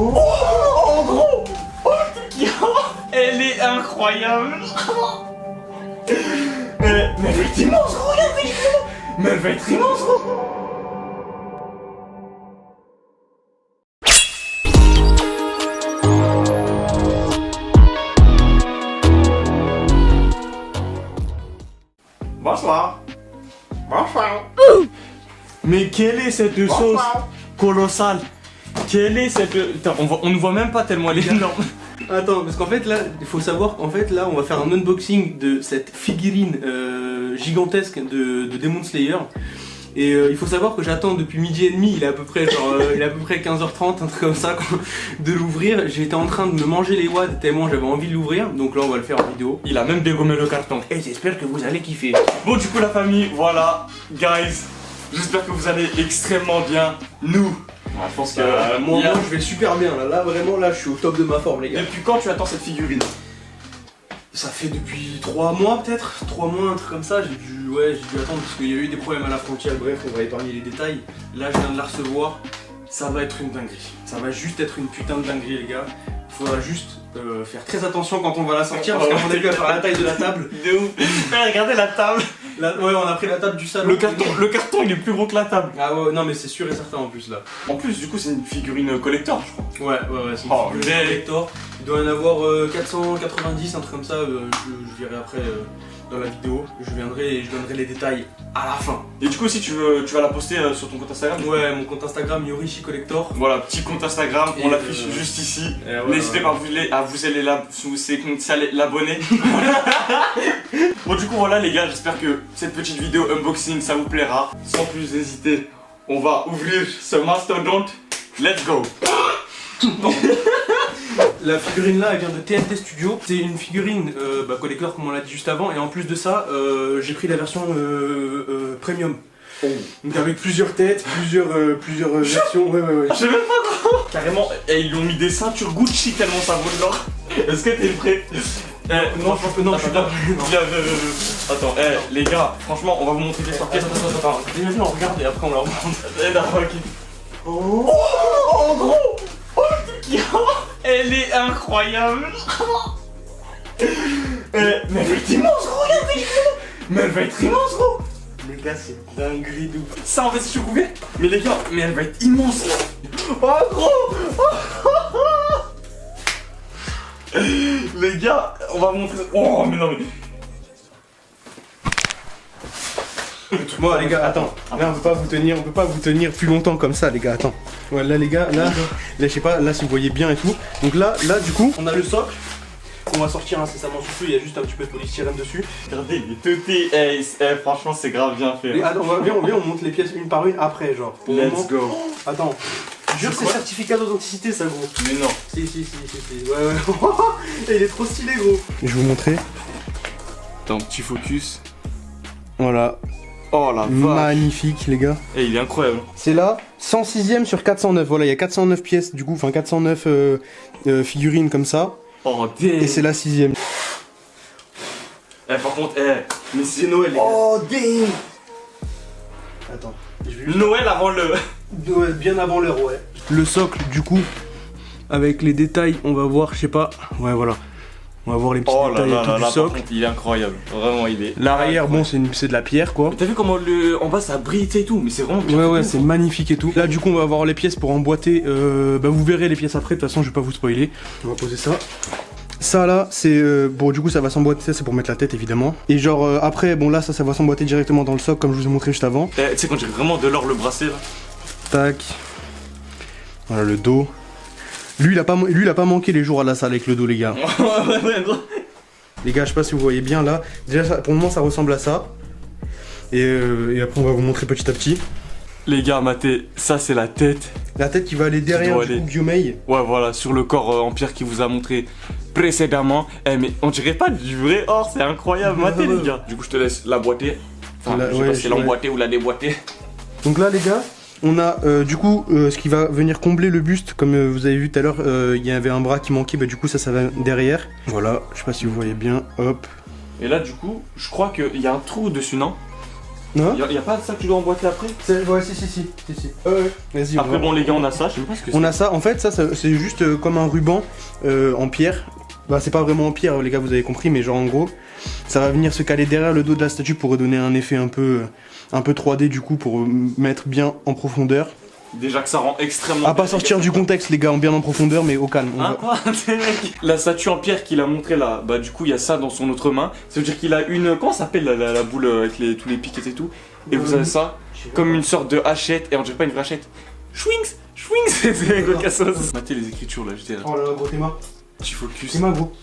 Oh gros. Oh elle est incroyable. Mais elle va être immense gros, regardez. Mais elle va être immense gros. Bonsoir. Bonsoir. Mais quelle est cette sauce colossale? Quelle est cette... Putain, on ne voit même pas tellement elle est énorme. Attends, parce qu'en fait là, il faut savoir qu'en fait là, on va faire un unboxing de cette figurine gigantesque de Demon Slayer. Et il faut savoir que j'attends depuis midi et demi, il est à peu près genre, il est à peu près 15h30, un truc comme ça, de l'ouvrir. J'étais en train de me manger les wads tellement j'avais envie de l'ouvrir, donc là on va le faire en vidéo. Il a même dégommé le carton. Et j'espère que vous allez kiffer. Bon du coup la famille, voilà, guys, j'espère que vous allez extrêmement bien. Nous, je pense que moi je vais super bien là, vraiment là je suis au top de ma forme les gars. Depuis quand tu attends cette figurine? Ça fait depuis 3 mois peut-être, 3 mois, un truc comme ça, j'ai dû attendre parce qu'il y a eu des problèmes à la frontière, bref on va épargner les détails. Là je viens de la recevoir, ça va être une dinguerie, ça va juste être une putain de dinguerie les gars. Il faudra juste faire très attention quand on va la sortir parce qu'à mon avis elle va faire la taille de la table. De ouf. Regardez la table. Ouais on a pris la table du salon. Le carton il est plus gros que la table. Ah ouais non mais c'est sûr et certain en plus là. En plus du coup c'est une figurine collector je crois. Ouais c'est une figurine collector. Il doit y en avoir 490, un truc comme ça, je verrai après dans la vidéo, je viendrai et je donnerai les détails à la fin. Et du coup si tu vas la poster sur ton compte Instagram? Ouais mon compte Instagram Yorishi Collector. Voilà, petit compte Instagram, on l'affiche juste ici. N'hésitez pas à vous aller l'abonner. Bon du coup voilà les gars, j'espère que cette petite vidéo unboxing ça vous plaira. Sans plus hésiter, on va ouvrir ce mastodonte. Let's go. La figurine là elle vient de TNT Studio. C'est une figurine collector comme on l'a dit juste avant. Et en plus de ça j'ai pris la version premium. Donc avec plusieurs têtes, plusieurs versions. Ouais. Je sais même pas quoi. Carrément, ils lui ont mis des ceintures Gucci tellement ça vaut de l'or. Est-ce que t'es prêt? Non, je suis pas prêt. Attends, les gars, franchement, on va vous montrer des sorties. Attends. Imagine on regarde et après on la remonte. Oh gros. Elle est incroyable. Mais elle va être immense gros, regardez. Mais elle va être immense gros. Les gars c'est dinguerie de ouf. Ça en fait si je suis couvert. Mais les gars, mais elle va être immense. Oh gros. Les gars, on va montrer. Oh mais non mais. Bon les gars, attends, là on peut pas vous tenir plus longtemps comme ça les gars, attends. Ouais là les gars, là je sais pas, là si vous voyez bien et tout. Donc là du coup, on a le socle. On va sortir incessamment sous peu, il y a juste un petit peu de polystyrène dessus. Regardez, il est tout petit. Franchement c'est grave bien fait. Mais attends, viens on monte les pièces une par une après genre. Let's go. Attends. Je jure que c'est certificat d'authenticité ça gros. Mais non. Si. Ouais. Il est trop stylé gros. Je vais vous montrer. Attends, petit focus. Voilà. Oh la vache. Magnifique les gars. Et il est incroyable. C'est là, 106ème sur 409. Voilà, il y a 409 pièces du coup, enfin 409 figurines comme ça. Oh damn. Et c'est la 6ème. Par contre, mais c'est Noël les gars. Oh damn. Attends. Noël avant le... Ouais, bien avant l'heure, ouais. Le socle du coup, avec les détails, on va voir, je sais pas. Ouais voilà. On va voir les petits détails et tout du socle. Contre, il est incroyable, vraiment il est. L'arrière, bon c'est de la pierre quoi. T'as vu comment en bas ça brille et tout, mais c'est vraiment bien. Ouais c'est magnifique et tout. Là du coup on va avoir les pièces pour emboîter. Vous verrez les pièces après, de toute façon je vais pas vous spoiler. On va poser ça. Ça là c'est bon du coup ça va s'emboîter, ça c'est pour mettre la tête évidemment. Et genre après bon là ça va s'emboîter directement dans le socle comme je vous ai montré juste avant. Tu sais quand j'ai vraiment de l'or le bracelet là. Tac. Voilà le dos. Lui il a pas manqué les jours à la salle avec le dos les gars. Ouais gros. Les gars je sais pas si vous voyez bien là. Déjà pour le moment ça ressemble à ça. Et après on va vous montrer petit à petit. Les gars matez, ça c'est la tête. La tête qui va aller derrière du coup Gyomei. Ouais voilà, sur le corps en pierre qui vous a montré précédemment. Mais on dirait pas du vrai or, c'est incroyable, matez les gars. Du coup je te laisse la boîter. Enfin je sais pas si c'est l'emboîter ou la déboîter. Donc là les gars, on a du coup ce qui va venir combler le buste. Comme vous avez vu tout à l'heure, il y avait un bras qui manquait, du coup ça va derrière. Voilà, je sais pas si vous voyez bien, hop. Et là du coup, je crois qu'il y a un trou dessus, non? Non. Y a pas ça que tu dois emboîter après? Ouais, si. Ouais. Vas-y. Après, bon, les gars, on a ça. Je sais pas ce que c'est. On a ça. En fait, ça c'est juste comme un ruban en pierre. Bah, c'est pas vraiment en pierre, les gars, vous avez compris, mais genre en gros, ça va venir se caler derrière le dos de la statue pour redonner un effet un peu 3D du coup, pour mettre bien en profondeur. Déjà que ça rend extrêmement. À pas sortir du contexte, les gars, bien en profondeur, mais au calme. Quoi? La statue en pierre qu'il a montré là, bah du coup il y a ça dans son autre main. Ça veut dire qu'il a une. Comment ça s'appelle la boule avec tous les piquets et tout? Et vous avez ça comme une sorte de hachette, et on dirait pas une vraie hachette. Schwings, c'est gros cassos. Matez les écritures là, j'étais là. Oh là là, gros, t'es main. Petit focus. T'es main, gros.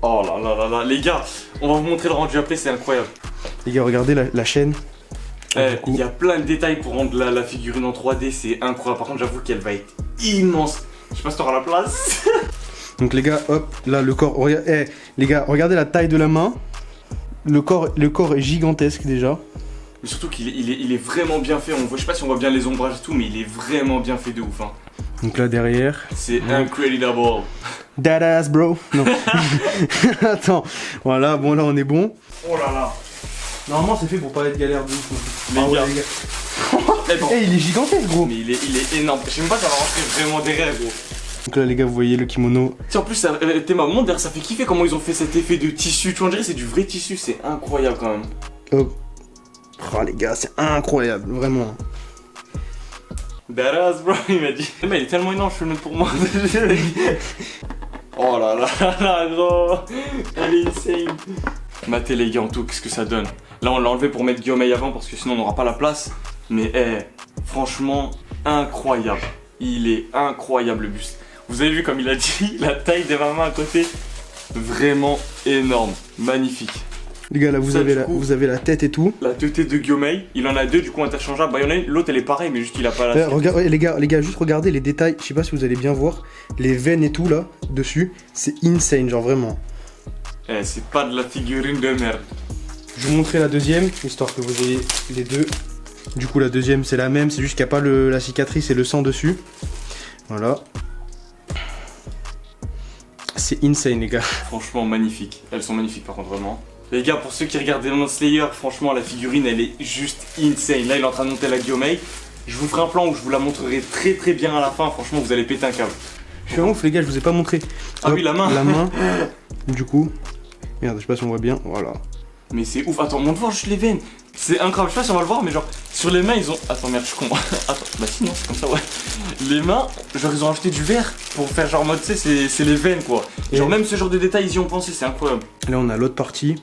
Oh là, les gars, on va vous montrer le rendu après, c'est incroyable. Les gars, regardez la chaîne. Il y a plein de détails pour rendre la figurine en 3D, c'est incroyable. Par contre, j'avoue qu'elle va être immense. Je sais pas si t'auras la place. Donc les gars, hop, là le corps. Les gars, regardez la taille de la main. Le corps est gigantesque déjà. Mais surtout qu'il est vraiment bien fait. Je sais pas si on voit bien les ombrages et tout, mais il est vraiment bien fait de ouf. Hein. Donc là derrière. C'est incredible. That ass, bro. Non. Attends. Voilà, bon là on est bon. Oh là là. Normalement c'est fait pour pas être galère de ouf. Les gars. Il est gigantesque, gros. Mais il est énorme. Je sais même pas si ça va rentrer vraiment derrière, gros. Donc là les gars, vous voyez le kimono. En plus, Théma, d'ailleurs, ça fait kiffer comment ils ont fait cet effet de tissu. Tu vois, on dirait que c'est du vrai tissu, c'est incroyable quand même. Oh les gars, c'est incroyable, vraiment. Badass, bro, il m'a dit. Mais il est tellement énorme, je peux le mettre pour moi. Oh là là, gros. Elle est insane. Matez les gars, en tout, qu'est-ce que ça donne? Là, on l'a enlevé pour mettre Guillaume avant parce que sinon on n'aura pas la place. Mais franchement, incroyable. Il est incroyable le buste. Vous avez vu comme il a dit, la taille des mamans à côté, vraiment énorme, magnifique. Les gars, là vous avez la tête et tout. La tête de Guillaume, il en a deux du coup interchangeables. Bah, il y en a une, l'autre elle est pareille, mais juste il a pas la. Regarde, les gars, juste regardez les détails. Je sais pas si vous allez bien voir les veines et tout là dessus. C'est insane, genre vraiment. C'est pas de la figurine de merde. Je vais vous montrer la deuxième, histoire que vous ayez les deux. Du coup, la deuxième c'est la même, c'est juste qu'il n'y a pas la cicatrice et le sang dessus. Voilà. C'est insane, les gars. Franchement, magnifique. Elles sont magnifiques, par contre, vraiment. Les gars, pour ceux qui regardent Demon Slayer, franchement, la figurine, elle est juste insane. Là, il est en train de monter la Guillaume. Je vous ferai un plan où je vous la montrerai très bien à la fin. Franchement, vous allez péter un câble. Je suis un ouf, les gars, je vous ai pas montré. Ah oui, la main. La main. Du coup. Merde, je sais pas si on voit bien. Voilà. Mais c'est ouf. Attends, montre voir juste les veines. C'est incroyable. Je sais pas si on va le voir, mais genre, sur les mains, ils ont. Attends, merde, je suis con. Attends, bah si, non, c'est comme ça, ouais. Les mains, genre, ils ont acheté du verre pour faire genre mode, tu sais, c'est les veines, quoi. Et genre, même ce genre de détails, ils y ont pensé, c'est incroyable. Là, on a l'autre partie.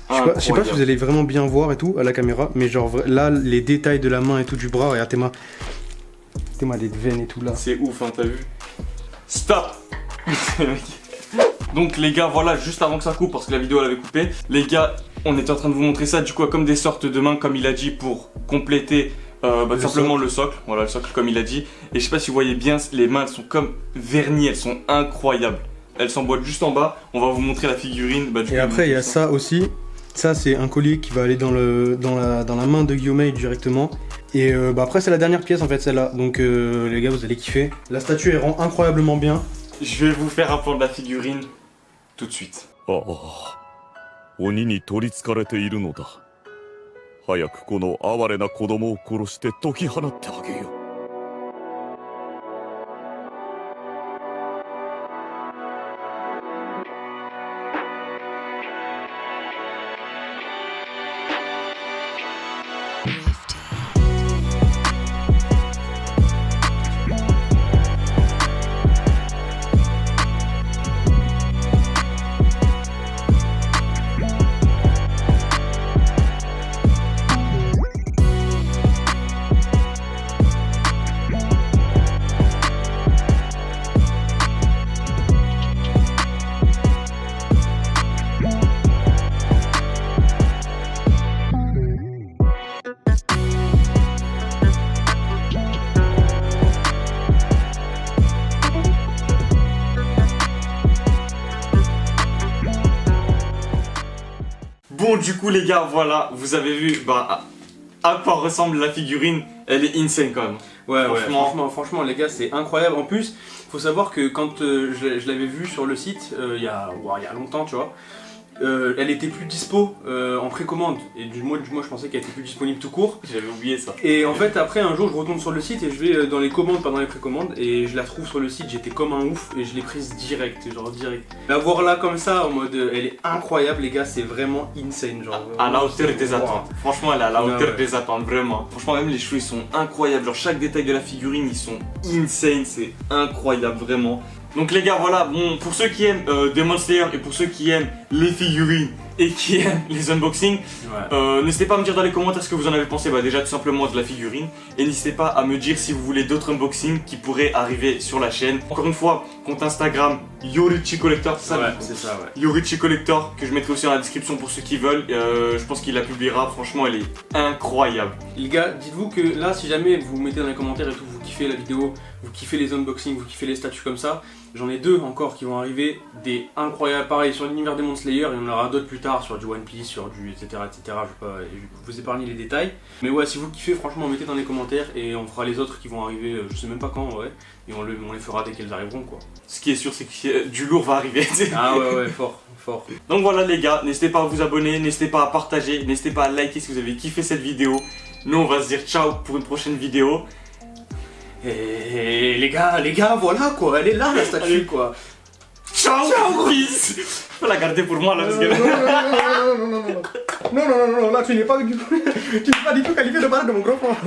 Je sais pas si vous allez vraiment bien voir et tout à la caméra, mais genre là, les détails de la main et tout du bras, regarde tes mains. Tes mains, les veines et tout là. C'est ouf, hein, t'as vu? Stop. Donc les gars, voilà, juste avant que ça coupe, parce que la vidéo elle avait coupé, les gars, on était en train de vous montrer ça, du coup, comme des sortes de mains, comme il a dit, pour compléter simplement le socle. Voilà, le socle, comme il a dit. Et je sais pas si vous voyez bien, les mains, elles sont comme vernies, elles sont incroyables. Elles s'emboîtent juste en bas. On va vous montrer la figurine. Bah, et après, il y a ça aussi. Ça, c'est un collier qui va aller dans la main de Guillaume directement. Et après, c'est la dernière pièce en fait, celle-là. Donc, les gars, vous allez kiffer. La statue, elle rend incroyablement bien. Je vais vous faire un plan de la figurine tout de suite. Bon, du coup les gars, voilà, vous avez vu à quoi ressemble la figurine. Elle est insane quand même. Ouais, franchement les gars, c'est incroyable. En plus, faut savoir que quand je l'avais vu sur le site il y a longtemps, tu vois, elle était plus dispo en précommande. Et du moins je pensais qu'elle était plus disponible tout court. J'avais oublié ça. Et en fait après un jour je retombe sur le site et je vais dans les commandes, pas dans les précommandes, et je la trouve sur le site, j'étais comme un ouf et je l'ai prise direct, genre direct. La voir là comme ça en mode elle est incroyable les gars, c'est vraiment insane genre. À la hauteur des attentes. Franchement elle est à la hauteur ouais. des attentes, vraiment. Franchement même les cheveux ils sont incroyables, genre chaque détail de la figurine ils sont insane, c'est incroyable vraiment. Donc les gars voilà, bon pour ceux qui aiment Demon Slayer et pour ceux qui aiment les figurines et qui aiment les unboxings, n'hésitez pas à me dire dans les commentaires ce que vous en avez pensé, déjà tout simplement de la figurine. Et n'hésitez pas à me dire si vous voulez d'autres unboxings qui pourraient arriver sur la chaîne. Encore une fois, compte Instagram Yorichi Collector, c'est ça? Ouais, c'est ça, ouais. Yorichi Collector, que je mettrai aussi dans la description pour ceux qui veulent. Je pense qu'il la publiera, franchement elle est incroyable. Les gars, dites-vous que là, si jamais vous mettez dans les commentaires et tout, vous kiffez la vidéo, vous kiffez les unboxings, vous kiffez les statues comme ça, j'en ai 2 encore qui vont arriver, des incroyables, pareil sur l'univers Demon Slayer, il y en aura d'autres plus tard sur du One Piece, sur du etc. Je vais pas vous épargner les détails. Mais ouais, si vous kiffez, franchement, mettez dans les commentaires et on fera les autres qui vont arriver, je sais même pas quand, ouais, et on les fera dès qu'elles arriveront quoi. Ce qui est sûr, c'est que du lourd va arriver. Ah ouais, fort. Donc voilà les gars, n'hésitez pas à vous abonner, n'hésitez pas à partager, n'hésitez pas à liker si vous avez kiffé cette vidéo. Nous on va se dire ciao pour une prochaine vidéo. Et les gars, voilà quoi, elle est là la statue Allez. quoi. Ciao, peace. Faut la garder pour moi là parce que Non, là tu n'es pas du tout qualifié de parler de mon grand frère.